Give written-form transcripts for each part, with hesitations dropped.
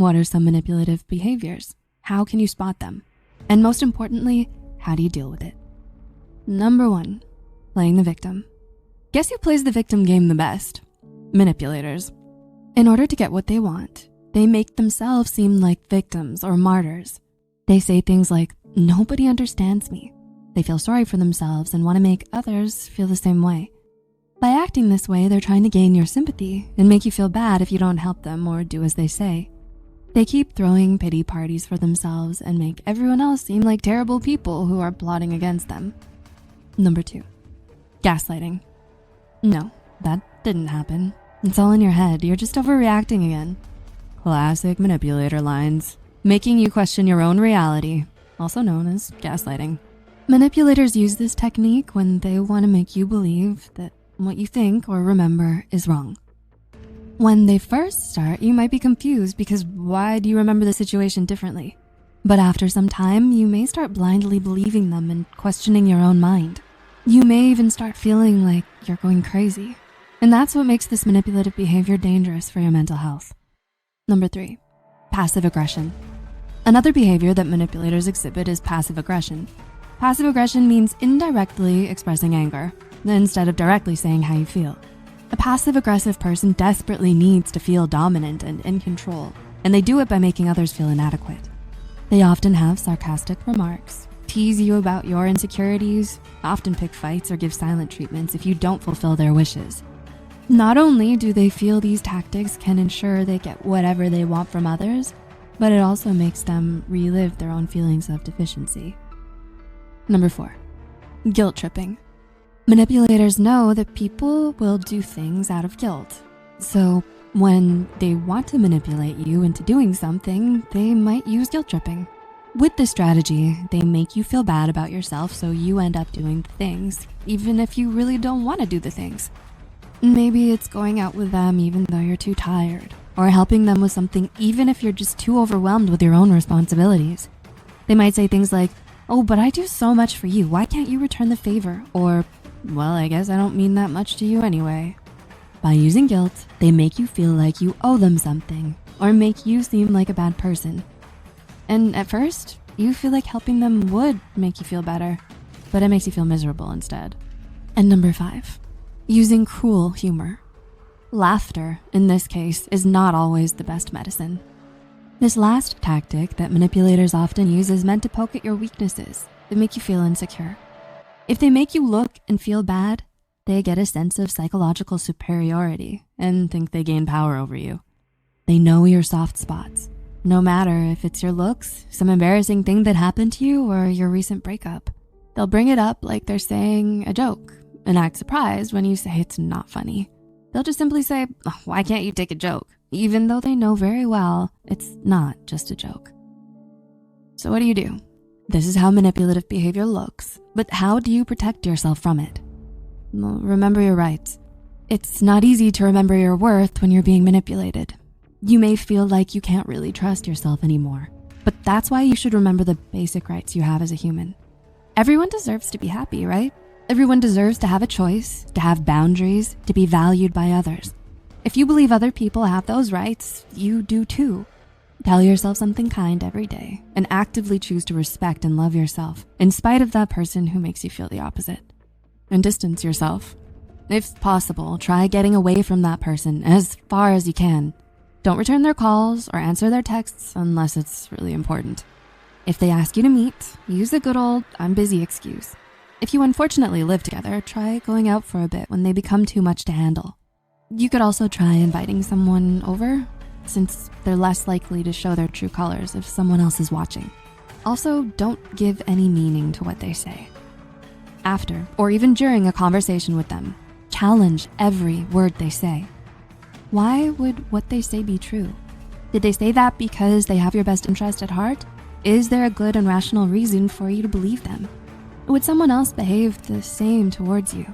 What are some manipulative behaviors? How can you spot them? And most importantly, how do you deal with it? Number 1, playing the victim. Guess who plays the victim game the best? Manipulators. In order to get what they want, they make themselves seem like victims or martyrs. They say things like, nobody understands me. They feel sorry for themselves and want to make others feel the same way. By acting this way, they're trying to gain your sympathy and make you feel bad if you don't help them or do as they say. They keep throwing pity parties for themselves and make everyone else seem like terrible people who are plotting against them. Number 2, gaslighting. No, that didn't happen. It's all in your head. You're just overreacting again. Classic manipulator lines, making you question your own reality, also known as gaslighting. Manipulators use this technique when they want to make you believe that what you think or remember is wrong. When they first start, you might be confused because why do you remember the situation differently? But after some time, you may start blindly believing them and questioning your own mind. You may even start feeling like you're going crazy. And that's what makes this manipulative behavior dangerous for your mental health. Number 3, passive aggression. Another behavior that manipulators exhibit is passive aggression. Passive aggression means indirectly expressing anger instead of directly saying how you feel. A passive aggressive person desperately needs to feel dominant and in control, and they do it by making others feel inadequate. They often have sarcastic remarks, tease you about your insecurities, often pick fights or give silent treatments if you don't fulfill their wishes. Not only do they feel these tactics can ensure they get whatever they want from others, but it also makes them relive their own feelings of deficiency. Number 4, guilt tripping. Manipulators know that people will do things out of guilt. So when they want to manipulate you into doing something, they might use guilt tripping. With this strategy, they make you feel bad about yourself so you end up doing the things, even if you really don't want to do the things. Maybe it's going out with them even though you're too tired, or helping them with something even if you're just too overwhelmed with your own responsibilities. They might say things like, oh, but I do so much for you, why can't you return the favor? Or, well, I guess I don't mean that much to you anyway. By using guilt, they make you feel like you owe them something, or make you seem like a bad person. And at first, you feel like helping them would make you feel better, but it makes you feel miserable instead. And number 5, using cruel humor. Laughter, in this case, is not always the best medicine. This last tactic that manipulators often use is meant to poke at your weaknesses that make you feel insecure. If they make you look and feel bad, they get a sense of psychological superiority and think they gain power over you. They know your soft spots, no matter if it's your looks, some embarrassing thing that happened to you, or your recent breakup. They'll bring it up like they're saying a joke and act surprised when you say it's not funny. They'll just simply say, oh, why can't you take a joke? Even though they know very well it's not just a joke. So what do? This is how manipulative behavior looks, but how do you protect yourself from it? Well, remember your rights. It's not easy to remember your worth when you're being manipulated. You may feel like you can't really trust yourself anymore, but that's why you should remember the basic rights you have as a human. Everyone deserves to be happy, right? Everyone deserves to have a choice, to have boundaries, to be valued by others. If you believe other people have those rights, you do too. Tell yourself something kind every day and actively choose to respect and love yourself in spite of that person who makes you feel the opposite. And distance yourself. If possible, try getting away from that person as far as you can. Don't return their calls or answer their texts unless it's really important. If they ask you to meet, use the good old "I'm busy" excuse. If you unfortunately live together, try going out for a bit when they become too much to handle. You could also try inviting someone over, since they're less likely to show their true colors if someone else is watching. Also, don't give any meaning to what they say. After, or even during a conversation with them, challenge every word they say. Why would what they say be true? Did they say that because they have your best interest at heart? Is there a good and rational reason for you to believe them? Would someone else behave the same towards you?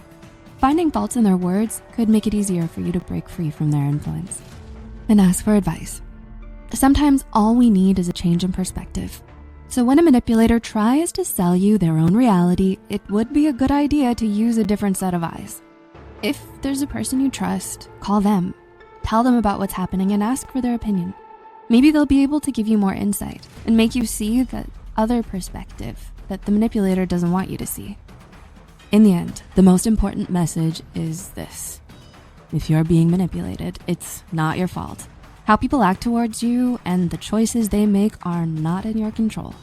Finding faults in their words could make it easier for you to break free from their influence. And ask for advice. Sometimes all we need is a change in perspective. So when a manipulator tries to sell you their own reality, it would be a good idea to use a different set of eyes. If there's a person you trust, call them. Tell them about what's happening and ask for their opinion. Maybe they'll be able to give you more insight and make you see that other perspective that the manipulator doesn't want you to see. In the end, the most important message is this. If you're being manipulated, it's not your fault. How people act towards you and the choices they make are not in your control.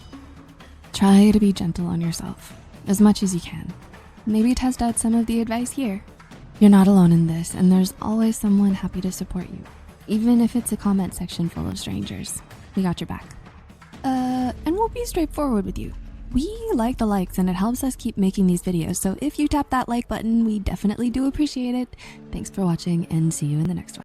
Try to be gentle on yourself as much as you can. Maybe test out some of the advice here. You're not alone in this, and there's always someone happy to support you, even if it's a comment section full of strangers. We got your back. And we'll be straightforward with you. We like the likes and it helps us keep making these videos, so if you tap that like button, we definitely do appreciate it. Thanks for watching and see you in the next one.